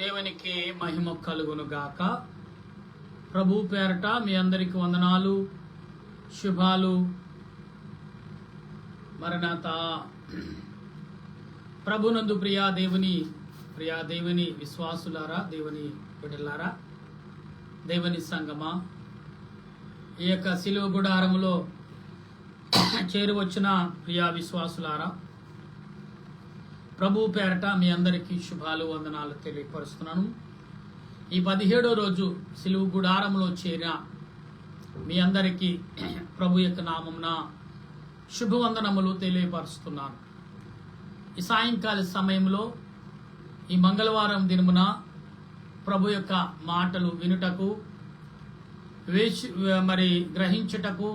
దేవునికి మహిమ కలుగును గాక. ప్రభు పేరట మీ అందరికి వందనాలు, శుభాలు. మరణాత ప్రభునందు ప్రియా దేవుని విశ్వాసులారా, దేవుని బిడ్డలారా, దేవుని సంగమా, ఈ యొక్క శిలువ గుడారములో చేరువచ్చిన ప్రియా విశ్వాసులారా, ప్రభు పేరట మీ అందరికీ శుభాలు, వందనాలు తెలియపరుస్తున్నాను. ఈ 17వ రోజు శిలువ గుడారంలో చేరిన మీ అందరికీ ప్రభు యొక్క నామమున శుభవందనములు తెలియపరుస్తున్నాను. ఈ సాయంకాల సమయంలో ఈ మంగళవారం దినమున ప్రభు యొక్క మాటలు వినుటకు గ్రహించుటకు,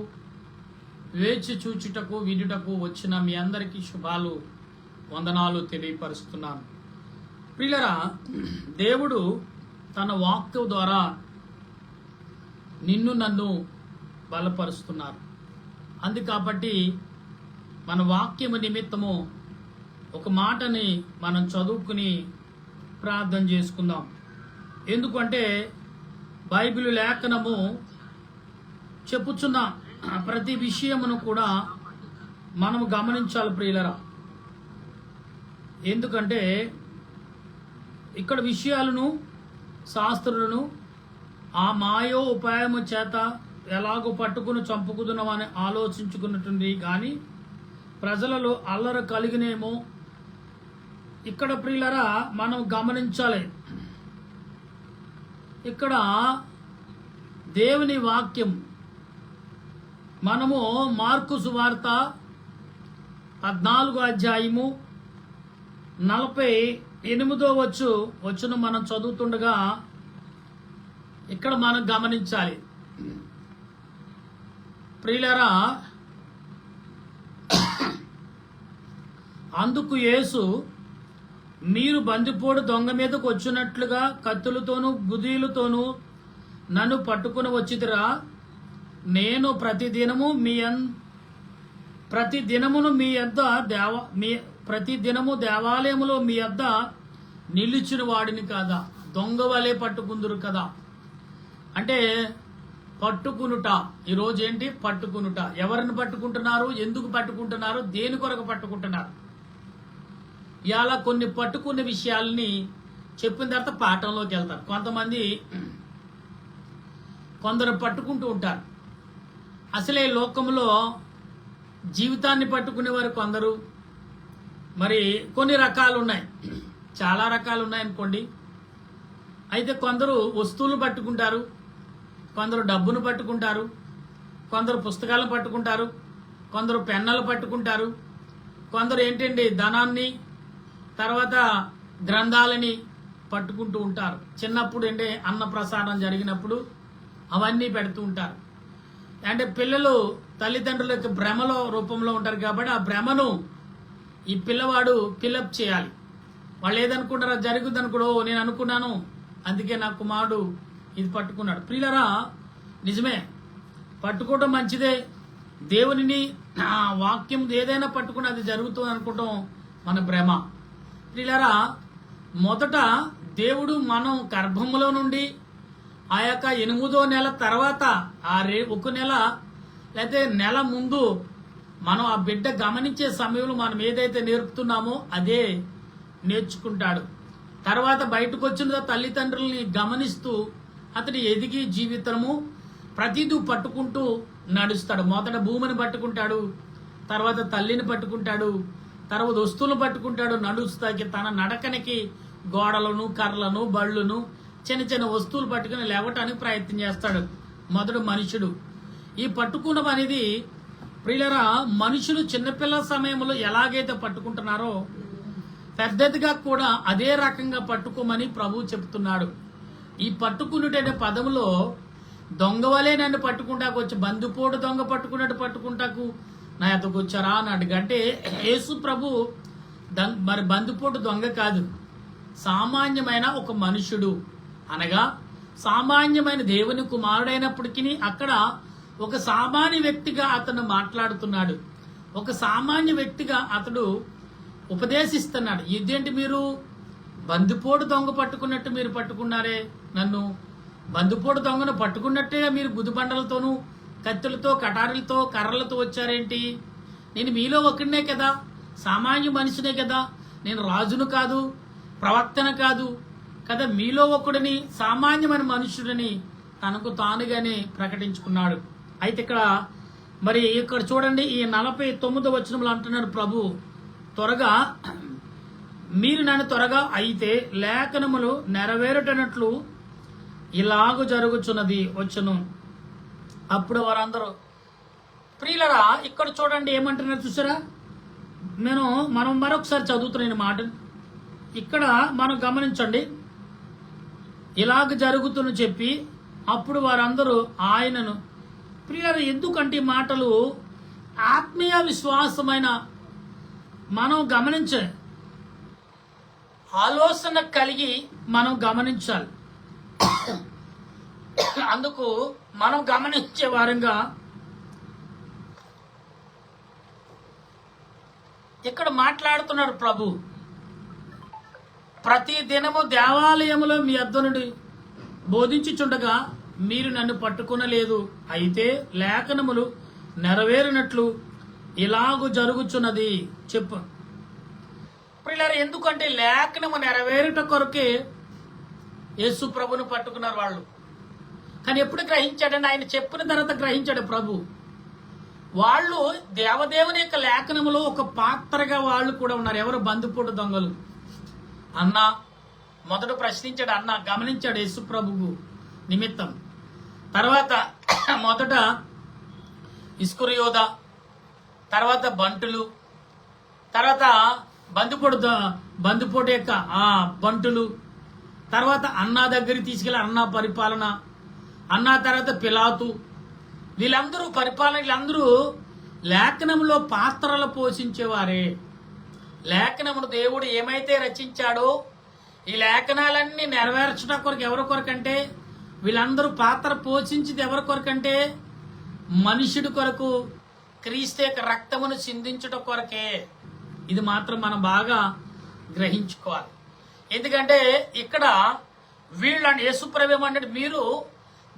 వేచి చూచుటకు, వినుటకు వచ్చిన మీ అందరికీ శుభాలు, వందనాలు తెలియపరుస్తున్నాను. ప్రియులరా, దేవుడు తన వాక్కు ద్వారా నిన్ను నన్ను బలపరుస్తున్నారు. అందుకాబట్టి మన వాక్యము నిమిత్తము ఒక మాటని మనం చదువుకుని ప్రార్థన చేసుకుందాం. ఎందుకంటే బైబిల్ లేఖనము చెప్పుచున్న ప్రతి విషయమును కూడా మనము గమనించాలి ప్రియులరా. ఎందుకంటే ఇక్కడ విషయాలను, శాస్త్రులను ఆ మాయో ఉపాయము చేత ఎలాగో పట్టుకుని చంపుకుతున్నామని ఆలోచించుకున్నట్టుంది. కానీ ప్రజలలో అల్లరి కలిగినేమో. ఇక్కడ ప్రియులరా మనం గమనించాలి. ఇక్కడ దేవుని వాక్యం మనము మార్కు సువార్త 14వ అధ్యాయము 48వ వచ్చును మనం చదువుతుండగా ఇక్కడ మనం గమనించాలి ప్రియులారా. అందుకు యేసు, మీరు బందిపోడు దొంగ మీదకు వచ్చినట్లుగా కత్తులతోనూ గుదీలతోనూ నన్ను పట్టుకుని వచ్చిదిరా. నేను ప్రతిదినము దేవాలయములో మీ యొద్ద నిలిచిన వాడిని కాదా? దొంగ వలె పట్టుకుందురు కదా. అంటే పట్టుకునుట. ఈరోజు ఏంటి? పట్టుకునుట. ఎవరిని పట్టుకుంటున్నారు? ఎందుకు పట్టుకుంటున్నారు? దేని కొరకు పట్టుకుంటున్నారు? ఇలా కొన్ని పట్టుకునే విషయాల్ని చెప్పిన తర్వాత పాఠంలోకి వెళ్తారు. కొందరు పట్టుకుంటూ ఉంటారు. అసలే లోకంలో జీవితాన్ని పట్టుకునేవారు కొందరు. మరి కొన్ని రకాలు ఉన్నాయి, చాలా రకాలు ఉన్నాయి అనుకోండి. అయితే కొందరు వస్తువులు పట్టుకుంటారు, కొందరు డబ్బును పట్టుకుంటారు, కొందరు పుస్తకాలను పట్టుకుంటారు, కొందరు పెన్నులు పట్టుకుంటారు, కొందరు ఏంటండి ధనాన్ని, తర్వాత గ్రంథాలని పట్టుకుంటూ ఉంటారు. చిన్నప్పుడు ఏంటి అన్నప్రసాదం జరిగినప్పుడు అవన్నీ పెడుతూ ఉంటారు. అంటే పిల్లలు తల్లిదండ్రుల యొక్క భ్రమలో రూపంలో ఉంటారు కాబట్టి ఆ భ్రమను ఈ పిల్లవాడు ఫిలప్ చేయాలి. వాళ్ళు ఏదనుకుంటారో జరుగుద్ది అనుకోడు. నేను అనుకున్నాను, అందుకే నా కుమారుడు ఇది పట్టుకున్నాడు. ప్రియులరా, నిజమే, పట్టుకోవడం మంచిదే. దేవునిని వాక్యం ఏదైనా పట్టుకుని అది జరుగుతుంది అనుకోవటం మన భ్రమ. ప్రియులరా, మొదట దేవుడు మనం గర్భములో నుండి ఆ యొక్క 8వ నెల తర్వాత ఒక నెల లేకపోతే నెల ముందు మనం ఆ బిడ్డ గమనించే సమయంలో మనం ఏదైతే నేర్పుతున్నామో అదే నేర్చుకుంటాడు. తర్వాత బయటకు వచ్చిన తల్లిదండ్రుల్ని గమనిస్తూ అతడు ఎదిగి జీవితము ప్రతిదీ పట్టుకుంటూ నడుస్తాడు. మొదట భూమిని పట్టుకుంటాడు, తర్వాత తల్లిని పట్టుకుంటాడు, తర్వాత వస్తువులు పట్టుకుంటాడు. నడుస్తాకి తన నడకనికి గోడలను, కర్రలను, బళ్ళును, చిన్న చిన్న వస్తువులు పట్టుకుని లేవటానికి ప్రయత్నం చేస్తాడు మొదటి మనుషుడు. ఈ పట్టుకోవడం అనేది ప్రియులరా, మనుషులు చిన్నపిల్లల సమయంలో ఎలాగైతే పట్టుకుంటున్నారో పెద్దదిగా కూడా అదే రకంగా పట్టుకోమని ప్రభు చెప్తున్నాడు. ఈ పట్టుకున్నటనే పదములో దొంగవలే నన్ను పట్టుకుంటాకు వచ్చి బందిపోటు దొంగ పట్టుకున్నట్టు పట్టుకుంటాకు నా ఎతకు వచ్చారా అని అడుగంటే యేసు ప్రభు మరి బందిపోటు దొంగ కాదు, సామాన్యమైన ఒక మనుషుడు. అనగా సామాన్యమైన దేవుని కుమారుడైనప్పటికీ అక్కడ ఒక సామాన్య వ్యక్తిగా అతను మాట్లాడుతున్నాడు. ఒక సామాన్య వ్యక్తిగా అతడు ఉపదేశిస్తున్నాడు. ఇదేంటి మీరు బందిపోటు దొంగ పట్టుకున్నట్టు మీరు పట్టుకున్నారే నన్ను. బందిపోటు దొంగను పట్టుకున్నట్టే మీరు గుదిబండలతోనూ కత్తులతో కటారులతో కర్రలతో వచ్చారేంటి? నేను మీలో ఒకడినే కదా, సామాన్య మనిషినే కదా, నేను రాజును కాదు, ప్రవక్తన కాదు కదా, మీలో ఒకడిని, సామాన్యమైన మనుషుడిని తనకు తానుగానే ప్రకటించుకున్నాడు. అయితే ఇక్కడ చూడండి, ఈ 49వ వచనంలో అంటున్నాడు ప్రభు, త్వరగా మీరు నన్ను త్వరగా అయితే లేఖనములు నెరవేరుటనట్లు ఇలాగూ జరుగుచున్నది వచ్చును. అప్పుడు వారందరూ, ప్రియులరా ఇక్కడ చూడండి ఏమంటున్నారు చూసారా? మనం మరొకసారి చదువుతున్న మాట ఇక్కడ మనం గమనించండి. ఇలాగ జరుగుతున్న చెప్పి అప్పుడు వారందరూ ఆయనను, ప్రియులరా ఎందుకంటే ఈ మాటలు ఆత్మీయ విశ్వాసమైన మనం గమనించే ఆలోచన కలిగి మనం గమనించాలి. అందుకు మనం గమనించే వారంగా ఇక్కడ మాట్లాడుతున్నాడు ప్రభు. ప్రతి దినము దేవాలయములో మీ యొద్ద నుండి బోధించుచుండగా మీరు నన్ను పట్టుకొనలేదు. అయితే లేఖనములు నెరవేరినట్లు ఇలాగూ జరుగుచున్నది చెప్పు. ప్రియులారా ఎందుకంటే లేఖనము నెరవేరుట కొరకే యేసు ప్రభును పట్టుకున్నారు వాళ్ళు. కానీ ఎప్పుడు గ్రహించాడండి? ఆయన చెప్పిన తర్వాత గ్రహించాడు ప్రభు. వాళ్ళు దేవదేవుని యొక్క లేఖనములో ఒక పాత్రగా వాళ్ళు కూడా ఉన్నారు. ఎవరు? బందిపోటు దొంగలు. అన్న మొదట ప్రశ్నించాడు, అన్న గమనించాడు యేసు ప్రభువు నిమిత్తం. తర్వాత మొదట ఇస్కరియోత, తర్వాత బంటులు, తర్వాత బందిపోటు యొక్క బంటులు, తర్వాత అన్నా దగ్గరికి తీసుకెళ్ళి అన్నా పరిపాలన, అన్నా తర్వాత పిలాతు, వీళ్ళందరూ లేఖనంలో పాత్రలు పోషించేవారే. లేఖనమును దేవుడు ఏమైతే రచించాడో ఈ లేఖనాలన్నీ నెరవేర్చడం కొరకు ఎవరి కొరకంటే వీళ్ళందరూ పాత్ర పోషించింది ఎవరి కొరకంటే మనుషుడి కొరకు, క్రీస్తు యొక్క రక్తమును చిందించడం కొరకే. ఇది మాత్రం మనం బాగా గ్రహించుకోవాలి. ఎందుకంటే ఇక్కడ వీళ్ళని యేసుప్రభు ఏమన్నాడు, మీరు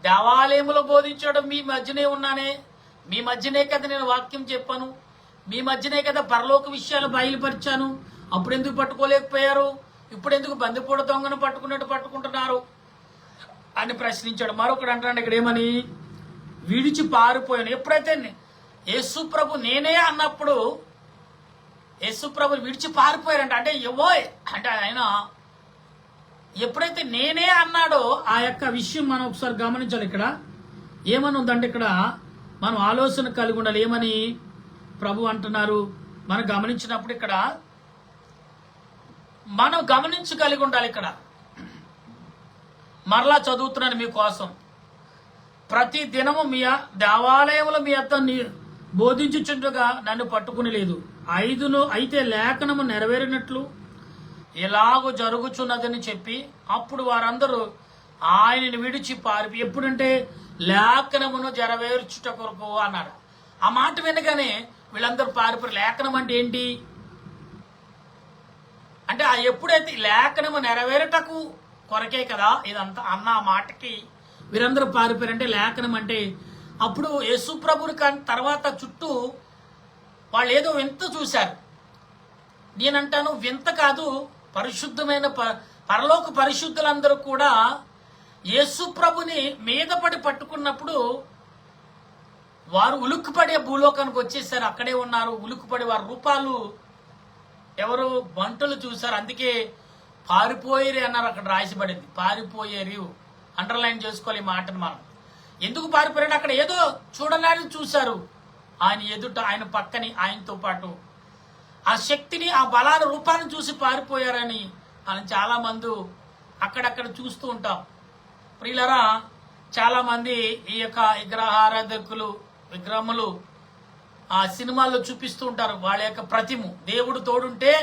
దేవాలయములో బోధించడం మీ మధ్యనే ఉన్నానే, మీ మధ్యనే కదా నేను వాక్యం చెప్పాను, మీ మధ్యనే కదా పరలోక విషయాలు బయలుపరిచాను, అప్పుడు ఎందుకు పట్టుకోలేకపోయారు, ఇప్పుడు ఎందుకు బందిపోటు దొంగను పట్టుకున్నట్టు పట్టుకుంటున్నారు అని ప్రశ్నించాడు. మరొకడు అంటాడు ఇక్కడ ఏమని, విడిచి పారిపోయాను. ఎప్పుడైతే యేసు ప్రభు నేనే అన్నప్పుడు యేసు ప్రభు విడిచి పారిపోయారంట. అంటే అంటే ఆయన ఎప్పుడైతే నేనే అన్నాడో ఆ యొక్క విషయం మనం ఒకసారి గమనించాలి. ఇక్కడ ఏమని ఉందంటే ఇక్కడ మనం ఆలోచన కలిగి ఉండాలి. ఏమని ప్రభు అంటున్నారు మనం గమనించినప్పుడు ఇక్కడ మనం గమనించగలిగి ఉండాలి. ఇక్కడ మరలా చదువుతున్నాను మీకోసం. ప్రతి దినము మీ దేవాలయంలో మీ అత్త బోధించుచుండగా నన్ను పట్టుకుని లేదు. అయితే లేఖనము నెరవేరినట్లు ఎలాగో జరుగుచున్నదని చెప్పి అప్పుడు వారందరూ ఆయనని విడిచి పారిపి, ఎప్పుడంటే లేఖనమును నెరవేర్చుట కొరకు అన్నాడు. ఆ మాట వినగానే వీళ్ళందరూ పారిపోయి. లేఖనం అంటే ఏంటి అంటే ఎప్పుడైతే లేఖనము నెరవేరుటకు కొరకే కదా ఇదంతా అన్న మాటకి వీరందరూ పారిపోయారంటే లేఖనం అంటే అప్పుడు యేసు ప్రభుని తర్వాత చుట్టూ వాళ్ళు ఏదో వింత చూశారు. నేనంటాను వింత కాదు, పరిశుద్ధమైన పరలోక పరిశుద్ధులందరూ కూడా యేసు ప్రభుని మీద పడి పట్టుకున్నప్పుడు వారు ఉలుక్కుపడే భూలోకానికి వచ్చేసారు. అక్కడే ఉన్నారు ఉలుక్కుపడి. వారి రూపాలు ఎవరు? బంటులు చూశారు. అందుకే పారిపోయేరి అన్నారు. అక్కడ రాసిపడింది పారిపోయేరి. అండర్లైన్ చేసుకోవాలి ఈ మాటను మనం. ఎందుకు పారిపోయారు? అక్కడ ఏదో చూడలేని చూశారు. ఆయన ఎదుట, ఆయన పక్కని, ఆయనతో పాటు ఆ శక్తిని, ఆ బలాల రూపాన్ని చూసి పారిపోయారని మనం చాలా మంది అక్కడక్కడ చూస్తూ ఉంటాం. ప్రియులరా, చాలా మంది ఈ యొక్క విగ్రహారాధకులు, విగ్రహములు ఆ సినిమాల్లో చూపిస్తూ ఉంటారు. వాళ్ళ యొక్క ప్రతిమ దేవుడు తోడుంటే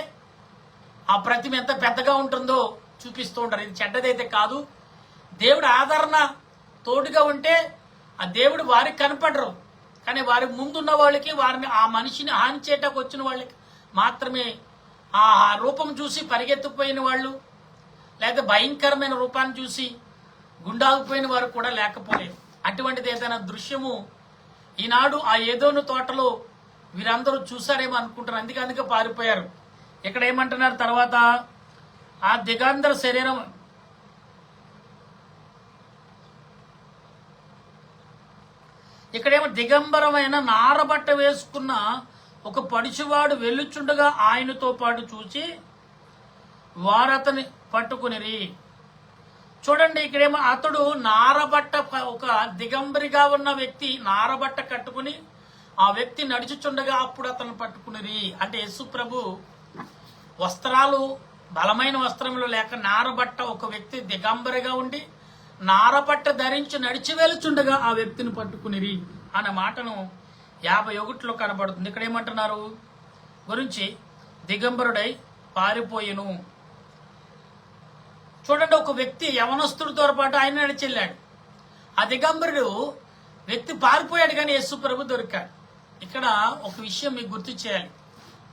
ఆ ప్రతిమ ఎంత పెద్దగా ఉంటుందో చూపిస్తూ ఉంటారు. ఇది చెడ్డదైతే కాదు. దేవుడు ఆదరణ తోడుగా ఉంటే ఆ దేవుడు వారికి కనపడరు. కానీ వారి ముందున్న వాళ్ళకి, వారిని ఆ మనిషిని హాని చేయటానికి వచ్చిన వాళ్ళకి మాత్రమే ఆ రూపం చూసి పరిగెత్తిపోయిన వాళ్ళు, లేదా భయంకరమైన రూపాన్ని చూసి గుండాగిపోయిన వారు కూడా లేకపోలేదు. అటువంటిది ఏదైనా దృశ్యము ఈనాడు ఆ ఏదోను తోటలో వీరందరూ చూసారేమో అనుకుంటారు, అందుకే పారిపోయారు. ఇక్కడ ఏమంటున్నారు తర్వాత, ఆ దిగంబర శరీరం ఇక్కడేమో దిగంబరమైన నారబట్ట వేసుకున్న ఒక పడుచువాడు వెళ్ళుచుండగా ఆయనతో పాటు చూచి వారతని పట్టుకునిరి. చూడండి, ఇక్కడేమో అతడు నారబట్ట, ఒక దిగంబరిగా ఉన్న వ్యక్తి నారబట్ట కట్టుకుని ఆ వ్యక్తి నడుచుచుండగా అప్పుడు అతను పట్టుకునిరి. అంటే యేసు ప్రభు వస్త్రాలు బలమైన వస్త్రములు లేక నారబట్ట, ఒక వ్యక్తి దిగంబరిగా ఉండి నారబట్ట ధరించి నడిచి వెళ్చుండగా ఆ వ్యక్తిని పట్టుకునిరి అనే మాటను 51లో కనబడుతుంది. ఇక్కడ ఏమంటున్నారు గురించి, దిగంబరుడై పారిపోయిను. చూడండి, ఒక వ్యక్తి యవనస్తుడితో పాటు ఆయన నడిచెళ్ళాడు. ఆ దిగంబరుడు వ్యక్తి పారిపోయాడు, కానీ యేసు ప్రభు దొరికాడు. ఇక్కడ ఒక విషయం మీకు గుర్తు చేయాలి.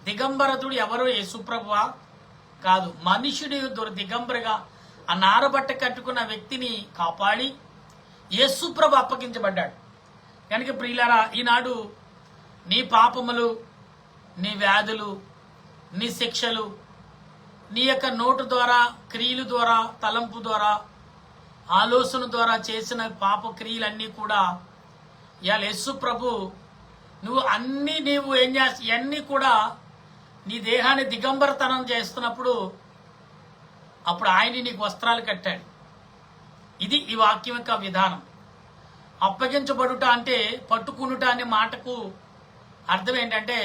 దిగంబరతుడు ఎవరు? యేసు ప్రభువా? కాదు, మనుషుడు దిగంబరిగా ఆ నారబట్ట కట్టుకున్న వ్యక్తిని కాపాడి యేసు ప్రభు అప్పగించబడ్డాడు. కనుక ప్రియులారా, ఈనాడు నీ పాపములు, నీ వ్యాధులు, నీ శిక్షలు, నీ యొక్క నోటు ద్వారా, క్రియల ద్వారా, తలంపు ద్వారా, ఆలోచన ద్వారా చేసిన పాప క్రియలన్నీ కూడా ఇవాళ యేసు ప్రభు నీవు ఏం చేస్తా, ఇవన్నీ కూడా నీ దేహాన్ని దిగంబరతనం చేస్తున్నప్పుడు అప్పుడు ఆయన నీకు వస్త్రాలు కట్టాడు. ఇది ఈ వాక్యం యొక్క విధానం. అప్పగించబడుట అంటే పట్టుకునుట అనే మాటకు అర్థం ఏంటంటే,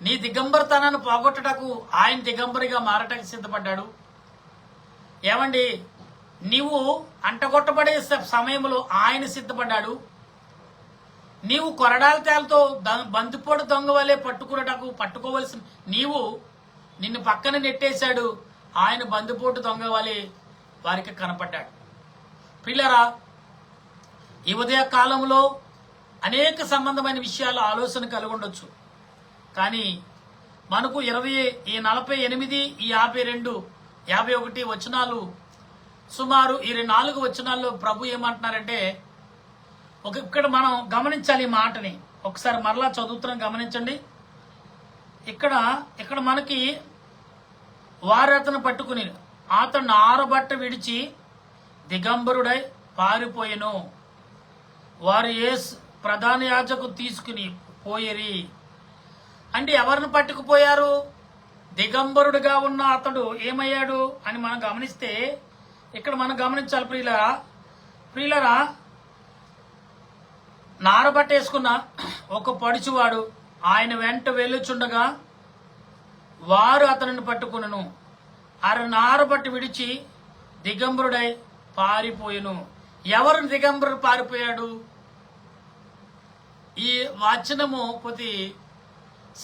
నీ దిగంబరతనాన్ని పోగొట్టటకు ఆయన దిగంబరిగా మారటకు సిద్ధపడ్డాడు. ఏమండి, నీవు అంటగొట్టబడే సమయంలో ఆయన సిద్ధపడ్డాడు. నీవు కొరడాల తేలతో బందిపోటు దొంగ వలె పట్టుకోవలసిన నిన్ను పక్కన నెట్టేశాడు. ఆయన బందిపోటు దొంగ వలె వారికి కనపడ్డాడు. ప్రియులారా, ఈ ఉదయ కాలంలో అనేక సంబంధమైన విషయాలు ఆలోచన కలిగి ఉండొచ్చు, కానీ మనకు 48, 52, 51 వచనాలు, సుమారు 24 వచనాల్లో ప్రభు ఏమంటున్నారంటే, ఇక్కడ మనం గమనించాలి ఈ మాటని. ఒకసారి మరలా చదువుతున్నాం, గమనించండి. ఇక్కడ మనకి వారు అతను పట్టుకుని అతను నారబట్ట విడిచి దిగంబరుడై పారిపోయెను. వారు ప్రధాన యాజకు తీసుకుని పోయిరి. అంటే ఎవరిని పట్టుకుపోయారు? దిగంబరుడుగా ఉన్న అతడు ఏమయ్యాడు అని మనం గమనిస్తే, ఇక్కడ మనం గమనించాలి ప్రియులరా, నారబట్ట వేసుకున్న ఒక పడుచువాడు ఆయన వెంట వెళ్ళుచుండగా వారు అతనిని పట్టుకును. నారబట్ట విడిచి దిగంబరుడై పారిపోయెను. ఎవరు దిగంబరుడు పారిపోయాడు? ఈ వచనము కొద్ది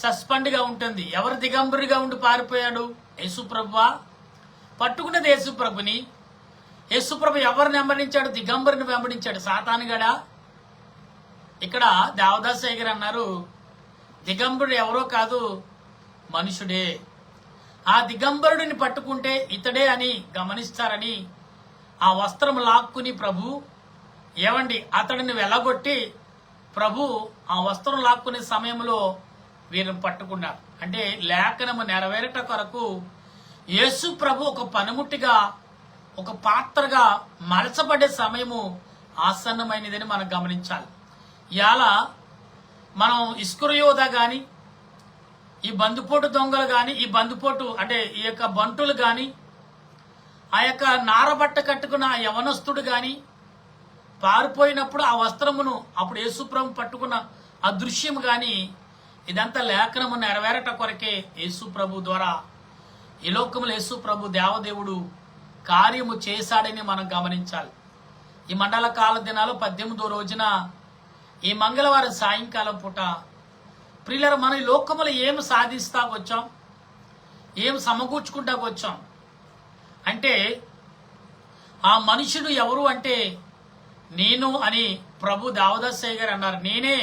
సస్పెండ్ గా ఉంటుంది. ఎవరు దిగంబరుడిగా ఉండి పారిపోయాడు? యేసుప్రభువా? పట్టుకున్నది యేసుప్రభుని. యేసుప్రభు ఎవరిని వెంబడించాడు? దిగంబరుని వెంబడించాడు. సాతానుగాడా? ఇక్కడ దేవదాసయ్య గారు అన్నారు, దిగంబరుడు ఎవరో కాదు, మనుషుడే. ఆ దిగంబరుడిని పట్టుకుంటే ఇతడే అని గమనిస్తారని ఆ వస్త్రం లాక్కుని ప్రభు అతడిని వెలగొట్టి ప్రభు ఆ వస్త్రం లాక్కునే సమయంలో వీరిని పట్టుకున్నారు. అంటే లేఖనము నెరవేరట కొరకు యేసు ప్రభు ఒక పనిముట్టిగా, ఒక పాత్రగా మలచబడే సమయము ఆసన్నమైనదని మనం గమనించాలి. ఇవాళ మనం ఇస్కరియోదా గాని, ఈ బందుపోటు దొంగలు గాని, ఈ యొక్క బంటులు గాని, ఆ యొక్క నారబట్ట కట్టుకున్న ఆ యవనస్తుడు గాని పారిపోయినప్పుడు ఆ వస్త్రమును అప్పుడు యేసుప్రభు పట్టుకున్న ఆ దృశ్యం గాని, ఇదంతా లేఖనము నెరవేరట కొరకే యేసుప్రభు ద్వారా ఈ లోకములు యేసుప్రభు దేవదేవుడు కార్యము చేశాడని మనం గమనించాలి. ఈ మండల కాల దినాలు 18వ రోజున ఈ మంగళవారం సాయంకాలం పూట ప్రియులారా, మన ఈ లోకములు ఏం సాధిస్తా వచ్చాం, ఏం సమకూర్చుకుంటా వచ్చాం అంటే, ఆ మనుషుడు ఎవరు అంటే నేను అని ప్రభు దేవదాసయ్య గారు అన్నారు. నేనే,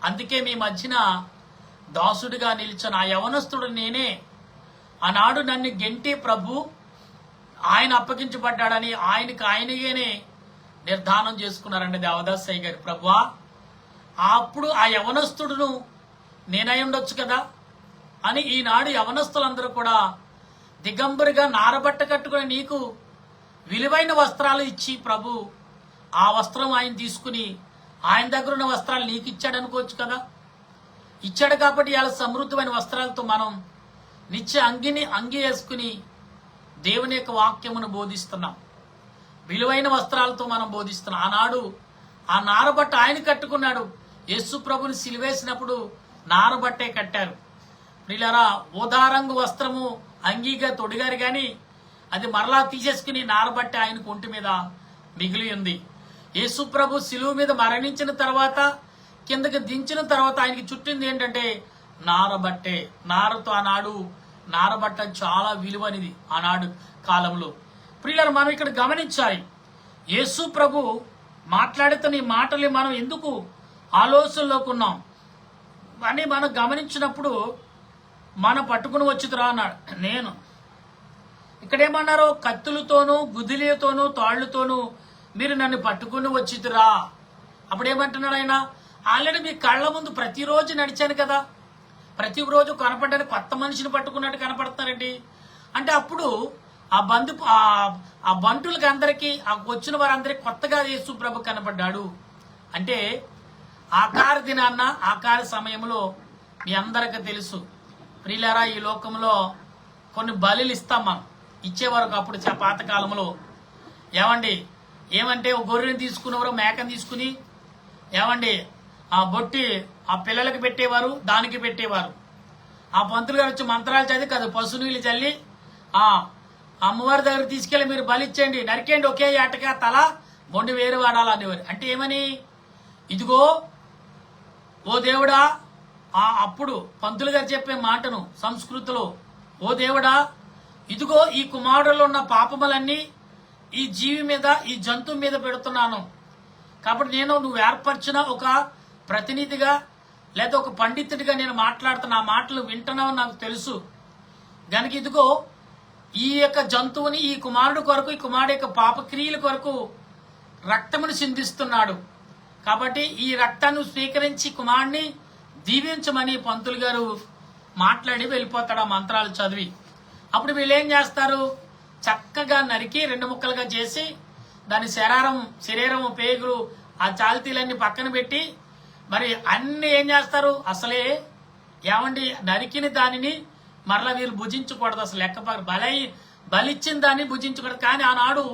అందుకే మీ మధ్యన దాసుడిగా నిలిచిన ఆ యవనస్తుడు నేనే. ఆనాడు నన్ను గెంటి ప్రభు ఆయన ఆయన అప్పగించబడ్డాడని ఆయనగానే నిర్ధారణం చేసుకున్నారండి దేవదాసయ్య గారు. ప్రభువా, అప్పుడు ఆ యవనస్తుడును నేనై ఉండొచ్చు కదా అని ఈనాడు యవనస్తులందరూ కూడా దిగంబరిగా నారబట్ట కట్టుకుని నీకు విలువైన వస్త్రాలు ఇచ్చి ప్రభు ఆ వస్త్రం ఆయన తీసుకుని ఆయన దగ్గర ఉన్న వస్త్రాలు నీకు ఇచ్చాడు అనుకోవచ్చు కదా. ఇచ్చాడు కాబట్టి ఇలా సమృద్ధమైన వస్త్రాలతో మనం నిత్య అంగి వేసుకుని దేవుని యొక్క వాక్యమును బోధిస్తున్నాం. విలువైన వస్త్రాలతో మనం బోధిస్తున్నాం. ఆనాడు ఆ నారబట్ట ఆయన కట్టుకున్నాడు. యేసు ప్రభుని సిలువేసినప్పుడు నారబట్టే కట్టారు. ప్రియులారా, ఊదారంగు వస్త్రము అంగీగా తొడిగారు గాని అది మరలా తీసేసుకుని నారబట్ట ఆయనకు ఒంటి మీద మిగిలి ఉంది. యేసు ప్రభు సిలువ మీద మరణించిన తర్వాత కిందకి దించిన తర్వాత ఆయనకి చుట్టింది ఏంటంటే నారబట్టే. నారతో ఆనాడు నారబట్ట చాలా విలువనిది ఆనాడు కాలంలో. ప్రియులారా, మనం ఇక్కడ గమనించాలి. యేసు ప్రభు మాట్లాడుతున్న ఈ మాటలు మనం ఎందుకు ఆలోచనలోకి ఉన్నాం అని మనం గమనించినప్పుడు మన పట్టుకుని వచ్చితురా అన్నాడు. నేను ఇక్కడేమన్నారో కత్తులతోనూ గుదిలితోనూ తాళ్లతోనూ మీరు నన్ను పట్టుకుని వచ్చితురా. అప్పుడేమంటున్నాడు ఆయన, ఆల్రెడీ మీ కళ్ళ ముందు ప్రతిరోజు నడిచాను కదా, ప్రతిరోజు కనపడ్డానికి కొత్త మనిషిని పట్టుకున్నట్టు కనపడతారండి అంటే అప్పుడు ఆ బంటులకి అందరికీ ఆ వచ్చిన వారందరికీ కొత్తగా యేసు ప్రభు కనపడ్డాడు. అంటే ఆకార దినాన్న ఆకార సమయంలో మీ అందరికీ తెలుసు ప్రియులారా, ఈ లోకంలో కొన్ని బలులు ఇస్తాం మనం. ఇచ్చేవారు అప్పుడు పాతకాలంలో ఏమంటే ఒక గొర్రెని తీసుకునేవారు, మేకని తీసుకుని ఆ బొట్టి ఆ పిల్లలకి పెట్టేవారు, దానికి పెట్టేవారు. ఆ పంతులు గారు వచ్చి మంత్రాలు చదివి కదా పశు నీళ్ళు చల్లి ఆ అమ్మవారి దగ్గర తీసుకెళ్లి మీరు బలిచ్చేయండి, నరికేయండి, ఒకే ఏటగా తల బొండి వేరు వాడాలనేవారు. అంటే ఏమని, ఇదిగో ఓ దేవుడా, అప్పుడు పంతులు గారు చెప్పే మాటను సంస్కృతిలో, ఓ దేవుడా, ఇదిగో ఈ కుమారుడులో ఉన్న పాపములన్నీ ఈ జీవి మీద ఈ జంతువు మీద పెడుతున్నాను. కాబట్టి నువ్వు ఏర్పరిచిన ఒక ప్రతినిధిగా లేదా ఒక పండితుడిగా నేను మాట్లాడుతున్న ఆ మాటలు వింటున్నావు నాకు తెలుసు. గనుక ఇదిగో ఈ యొక్క జంతువుని ఈ కుమారుడు కొరకు, ఈ కుమారుడు యొక్క పాపక్రియల కొరకు రక్తమును చిందిస్తున్నాడు. కాబట్టి ఈ రక్తాన్ని స్వీకరించి కుమారుడిని దీవించమని పంతులు గారు మాట్లాడి వెళ్ళిపోతాడు ఆ మంత్రాలు చదివి. అప్పుడు వీళ్ళు ఏం చేస్తారు, చక్కగా నరికి 2 ముక్కలుగా చేసి దాని శరీరం పేగులు ఆ చాల్తీలన్నీ పక్కన పెట్టి మరి అన్ని ఏం చేస్తారు, అసలే నరికిన దానిని మరలా వీళ్ళు భుజించకూడదు. అసలు లెక్క బలిచ్చిన దాన్ని భుజించకూడదు. కానీ ఆనాడు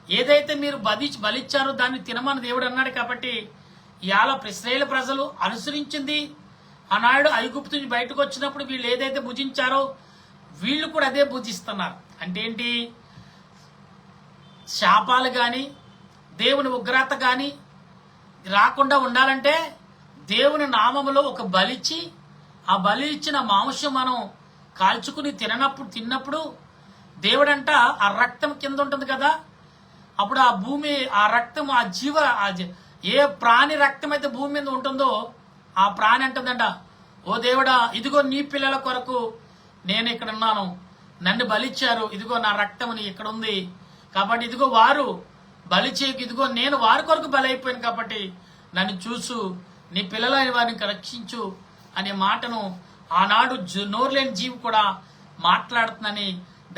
ఏదైతే మీరు బలిచ్చారో దాన్ని తినమని దేవుడు అన్నాడు. కాబట్టి ఇవాళ ఇశ్రాయేలు ప్రజలు అనుసరించింది ఆనాడు ఐగుప్తు నుంచి బయటకు వచ్చినప్పుడు వీళ్ళు ఏదైతే భుజించారో వీళ్ళు కూడా అదే భుజిస్తున్నారు. అంటే ఏంటి, శాపాలు గాని దేవుని ఉగ్రత గాని రాకుండా ఉండాలంటే దేవుని నామములో ఒక బలిచ్చి ఆ బలి ఇచ్చిన మాంసం మనం కాల్చుకుని తిన్నప్పుడు దేవుడంట ఆ రక్తం కింద ఉంటుంది కదా, అప్పుడు ఆ భూమి ఆ రక్తం ఆ జీవ ఏ ప్రాణి రక్తం అయితే భూమి మీద ఉంటుందో ఆ ప్రాణి అంటుందంట, ఓ దేవుడా, ఇదిగో నీ పిల్లల కొరకు నేను ఇక్కడ ఉన్నాను, నన్ను బలిచ్చారు, ఇదిగో నా రక్తం ఇక్కడ ఉంది, కాబట్టి ఇదిగో వారు బలి చేయకు, ఇదిగో నేను వారి కొరకు బలి అయిపోయాను, కాబట్టి నన్ను చూసు, నీ పిల్లలైన వారిని రక్షించు అనే మాటను ఆనాడు నోరులేని జీవి కూడా మాట్లాడుతుందని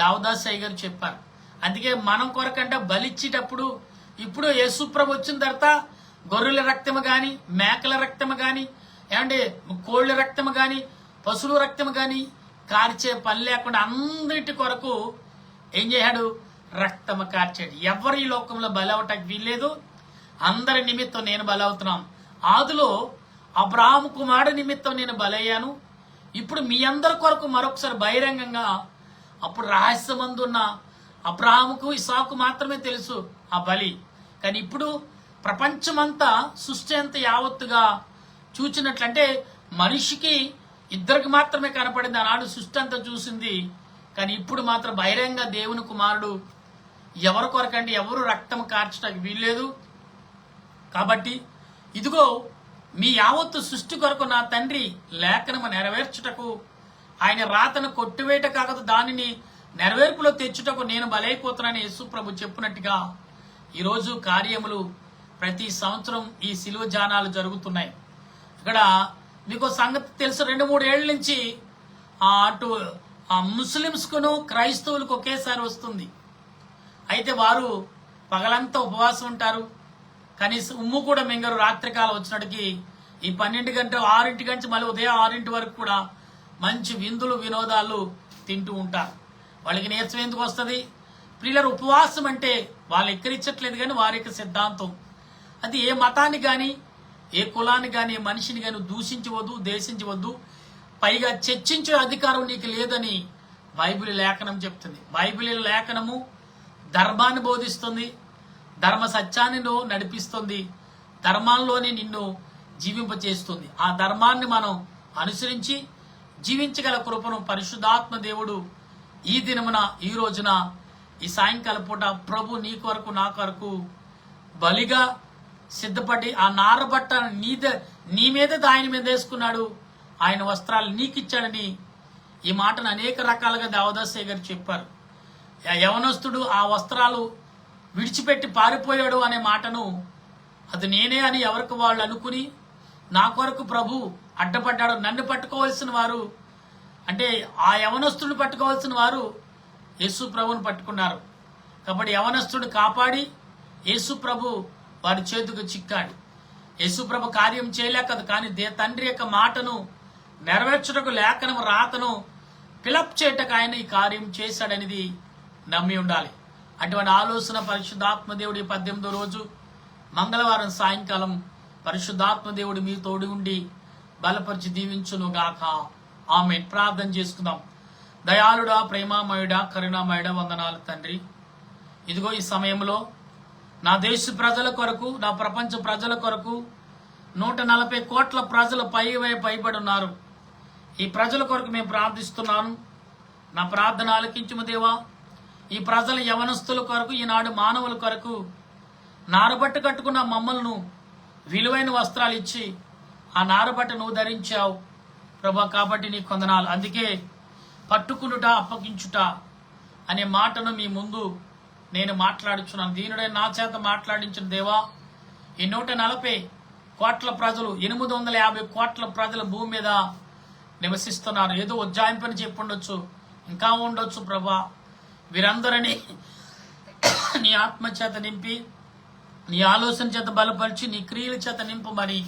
దావదాసయ్య గారు చెప్పారు. అందుకే మనం కొరకంటే బలిచ్చేటప్పుడు ఇప్పుడు యేసు ప్రభు వచ్చిన తర్వాత గొర్రెల రక్తము గాని, మేకల రక్తము గాని, కోళ్ల రక్తము గాని, పశువుల రక్తము గాని కార్చే పని లేకుండా అందరి కొరకు ఏం చేశాడు, రక్తము కార్చాడు. ఎవరు ఈ లోకంలో బలి అవటానికి వీల్లేదు, అందరి నిమిత్తం నేను బలవుతున్నాం. ఆదిలో అబ్రాహాము కుమారుడు నిమిత్తం నేను బలయ్యాను, ఇప్పుడు మీ అందరి కొరకు మరొకసారి బహిరంగంగా, అప్పుడు రహస్యమందున్న అబ్రాహాముకు ఇసాకు మాత్రమే తెలుసు ఆ బలి, కానీ ఇప్పుడు ప్రపంచమంతా సృష్టి అంతా యావత్తుగా చూచినట్లంటే మనిషికి ఇద్దరికి మాత్రమే కనపడింది, ఆనాడు సృష్టి అంతా చూసింది. కానీ ఇప్పుడు మాత్రం బహిరంగ దేవుని కుమారుడు ఎవరి కొరకండి ఎవరు రక్తం కార్చడానికి వీల్లేదు. కాబట్టి ఇదిగో మీ యావత్తు సృష్టి కొరకు నా తండ్రి లేఖనము నెరవేర్చుటకు ఆయన రాతను కొట్టివేట కాకదు దానిని నెరవేర్పులో తెచ్చుటకు నేను బలైపోతున్నానని యేసు ప్రభు చెప్పినట్టుగా ఈరోజు కార్యములు ప్రతి సంవత్సరం ఈ సిలువ జానాలు జరుగుతున్నాయి. ఇక్కడ మీకు సంగతి తెలుసు, 2-3 ఏళ్ల నుంచి అటు ముస్లిమ్స్కును క్రైస్తవులకు ఒకేసారి వస్తుంది. అయితే వారు పగలంతా ఉపవాసం ఉంటారు, కనీసం ఉమ్ము కూడా మింగరు. రాత్రికాలం వచ్చినట్టుకి ఈ 12 గంటలు 6 గంటల మళ్ళీ ఉదయం 6 వరకు కూడా మంచి విందులు వినోదాలు తింటూ ఉంటారు. వాళ్ళకి నీరసం ఎందుకు వస్తుంది? ప్రియుల ఉపవాసం అంటే వాళ్ళు ఎక్కరించట్లేదు, కానీ వారి యొక్క సిద్ధాంతం అది. ఏ మతాన్ని కానీ ఏ కులాన్ని కానీ ఏ మనిషిని కానీ దూషించవద్దు, దేశించవద్దు, పైగా చర్చించే అధికారం నీకు లేదని బైబిల్ లేఖనం చెప్తుంది. బైబిల్ లేఖనము ధర్మాన్ని బోధిస్తుంది, ధర్మ సత్యాన్ని నడిపిస్తుంది, ధర్మాల్లోనే నిన్ను జీవింపచేస్తుంది. ఆ ధర్మాన్ని మనం అనుసరించి జీవించగల కృపను పరిశుద్ధాత్మ దేవుడు ఈ దినమున ఈ రోజున ఈ సాయంకాల పూట ప్రభు నీ కొరకు నా కొరకు బలిగా సిద్ధపడి ఆ నారబట్ట నీ మీద ఆయన మీద వేసుకున్నాడు, ఆయన వస్త్రాలు నీకు ఇచ్చాడని ఈ మాటను అనేక రకాలుగా దేవదాసయ్య గారు చెప్పారు. యవనస్తుడు ఆ వస్త్రాలు విడిచిపెట్టి పారిపోయాడు అనే మాటను అది నేనే అని ఎవరికి వాళ్ళు అనుకుని నా కొరకు ప్రభు అడ్డపడ్డాడు. నన్ను పట్టుకోవాల్సిన వారు అంటే ఆ యవనస్తుడిని పట్టుకోవాల్సిన వారు యేసు ప్రభుని పట్టుకున్నారు. కాబట్టి యవనస్తుడు కాపాడి యేసు ప్రభు వారి చేతికి చిక్కాడు. యేసు ప్రభు కార్యం చేయలేకదు, కానీ తండ్రి యొక్క మాటను నెరవేర్చుటకు లేఖనం రాతను ఫిలప్ చేయటకు ఆయన ఈ కార్యం చేశాడనేది నమ్మి ఉండాలి. అటువంటి ఆలోచన పరిశుద్ధాత్మ దేవుడి 18వ రోజు మంగళవారం సాయంకాలం పరిశుద్ధాత్మ దేవుడు మీ తోడు ఉండి బలపరిచి దీవించును గాక. ఆమె ప్రార్థన చేసుకుందాం. దయాళుడా, ప్రేమామయుడా, కరుణామయుడా, వందనాలు తండ్రి. ఇదిగో ఈ సమయంలో నా దేశ ప్రజల కొరకు, నా ప్రపంచ ప్రజల కొరకు 140 కోట్ల ప్రజలు పైబడి ఉన్నారు. ఈ ప్రజల కొరకు మేము ప్రార్థిస్తున్నాను. నా ప్రార్థన ఆలకించుము దేవా. ఈ ప్రజల యవనస్తుల కొరకు, ఈనాడు మానవుల కొరకు నారబట్ట కట్టుకున్న మమ్మల్ని విలువైన వస్త్రాలు ఇచ్చి ఆ నారబట్ట నువ్వు ధరించావు ప్రభా. కాబట్టి నీ కొందనాలు. అందుకే పట్టుకునుట అప్పగించుట అనే మాటను మీ ముందు నేను మాట్లాడుచున్నాను. దీనుడే నా చేత మాట్లాడించిన దేవా. ఈ 140 కోట్ల ప్రజలు, 850 కోట్ల ప్రజల భూమి మీద నివసిస్తున్నారు. ఏదో ఉజ్జాయింపని చెప్పి ఉండొచ్చు, ఇంకా ఉండొచ్చు ప్రభా. వీరందరినీ నీ ఆత్మ చేత నింపి, నీ ఆలోచన చేత బలపరిచి, నీ క్రియల చేత నింపమని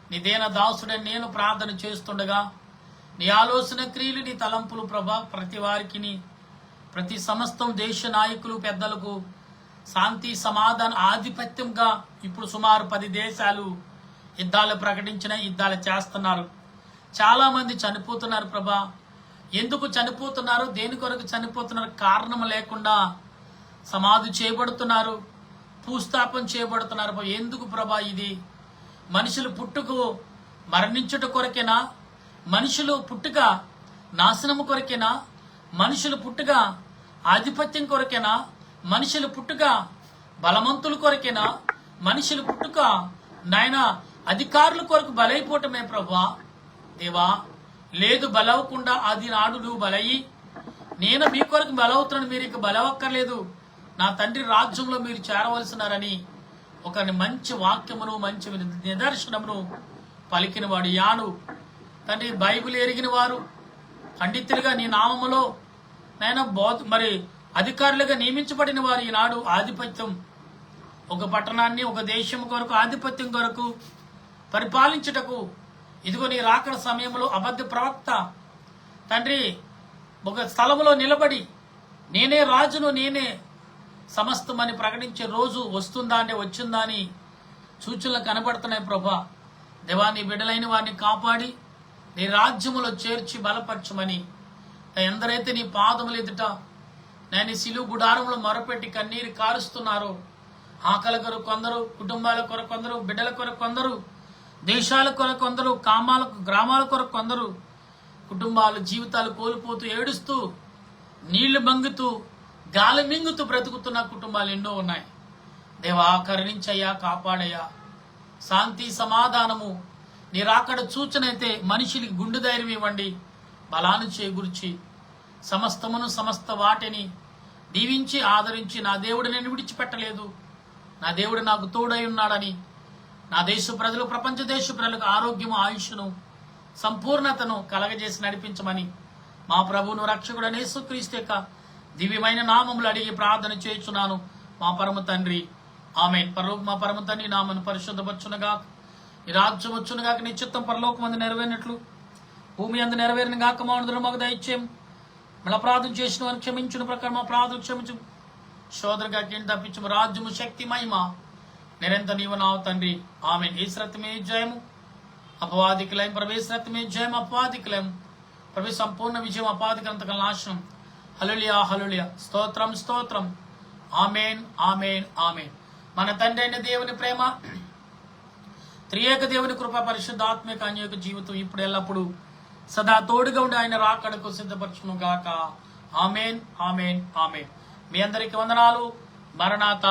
నీ దేన దాసుడని నేను ప్రార్థన చేస్తుండగా, నీ ఆలోచన క్రియలు, నీ తలంపులు ప్రభా ప్రతి వారికి, ప్రతి సమస్తం దేశ నాయకులు పెద్దలకు శాంతి సమాధాన ఆధిపత్యంగా ఇప్పుడు సుమారు 10 దేశాలు యుద్ధాలు ప్రకటించిన, యుద్ధాలు చేస్తున్నారు. చాలా మంది చనిపోతున్నారు ప్రభా. ఎందుకు చనిపోతున్నారు, దేని కొరకు చనిపోతున్నారు? కారణం లేకుండా సమాధి చేయబడుతున్నారు, భూస్థాపన చేయబడుతున్నారు. ఎందుకు ప్రభా? ఇది మనుషులు పుట్టుకు మరణించుట కొరకేనా? మనుషులు పుట్టుక నాశనము కొరకేనా? మనుషులు పుట్టుక ఆధిపత్యం కొరకేనా? మనుషులు పుట్టుక బలవంతుల కొరకేనా? మనుషులు పుట్టుక నాయన అధికారుల కొరకు బలైపోవటమే ప్రభా. దేవా, లేదు, బలవకుండా అది నాడు నువ్వు బలయ్యి నేను మీ కొరకు బలవుతున్నాను, మీరు ఇక బలవక్కర్లేదు, నా తండ్రి రాజ్యంలో మీరు చేరవలసినారని ఒక మంచి వాక్యమును, మంచి నిదర్శనమును పలికిన వాడు యాను తండ్రి. బైబిల్ ఎరిగిన వారు పండితులుగా నీ నామములో నైనా మరి అధికారులుగా నియమించబడిన వారు ఈనాడు ఆధిపత్యం, ఒక పట్టణాన్ని, ఒక దేశం కొరకు, ఆధిపత్యం కొరకు పరిపాలించుటకు ఇదిగో నీ రాకడ సమయంలో అబద్ధ ప్రవక్త తండ్రి ఒక స్థలంలో నిలబడి నేనే రాజును, నేనే సమస్తమని ప్రకటించే రోజు వస్తుందా అంటే వచ్చిందా అని సూచనలు కనబడుతున్నాయి ప్రభా. దేవా, నీ బిడ్డలైన వారిని కాపాడి నీ రాజ్యములో చేర్చి బలపరచమని, ఎందరైతే నీ పాదములు ఎదుట నేను సిలువ గుడారంలో మొరపెట్టి కన్నీరు కారుస్తున్నారో, ఆకలి కొరకు కొందరు, కుటుంబాల కొరకు కొందరు, బిడ్డల కొరకు కొందరు, దేశాల కొరకు కొందరు, గ్రామాల కొరకు కొందరు, కుటుంబాలు జీవితాలు కోల్పోతూ ఏడుస్తూ నీళ్లు మంగుతూ గాలి మింగుతూ బ్రతుకుతున్న కుటుంబాలు ఎన్నో ఉన్నాయి. దేవా, కరుణించయ్యా, కాపాడయ్యా. శాంతి సమాధానము నీ రాకడ సూచన అయితే మనిషికి గుండె ధైర్యం ఇవ్వండి, బలాన్ని చేకూర్చి సమస్తమును సమస్త వాటిని దీవించి ఆదరించి నా దేవుడు నేను విడిచిపెట్టలేదు, నా దేవుడు నాకు తోడై ఉన్నాడని నా దేశ ప్రజలు, ప్రపంచ దేశ ప్రజలకు ఆరోగ్యము, ఆయుష్ను, సంపూర్ణతను కలగజేసి నడిపించమని మా ప్రభువును రక్షకుడైన యేసుక్రీస్తు యొక్క దివ్యమైన నామములు అడిగి ప్రార్థన చేయుచున్నాను మా పరమ తండ్రి, ఆమేన్. మా పరమ తండ్రి నామను పరిశుద్ధపరచునగా, నీ రాజ్యం వచ్చునుగాక, నీ చిత్తం పరలోకమందు నెరవేరినట్లు భూమి అందు నెరవేరిన గాక. మా వందరం మాకు దయచేయం. మళ్ళీ ప్రార్థన చేసిన వారిని క్షమించిన ప్రకారం మా ప్రార్థన క్షమించు, శోధనగా తప్పించము. రాజ్యము, శక్తి, మహిమ నిరంతర నీవు నావు తండ్రి, ఆమేన్. యేసు రక్తమే జయము, అపవాదికి లయం. ప్రవేశ రక్తమే జయం, అపవాదికి లయం. ప్రవేశ సంపూర్ణ విజయం, అపవాదికంతక నాశనం. హల్లెలూయా, హల్లెలూయా. స్తోత్రం, స్తోత్రం. ఆమేన్, ఆమేన్, ఆమేన్. మన తండ్రి అయిన దేవుని ప్రేమ, త్రియేక దేవుని కృప, పరిశుద్ధాత్మిక అన్యోక జీవితం ఇప్పుడు ఎల్లప్పుడు సదా తోడుగా ఉండి ఆయన రాకడకు సిద్ధపరచును గాక. ఆమేన్, ఆమేన్, ఆమేన్. మీ అందరికి వందనాలు. మరణాత.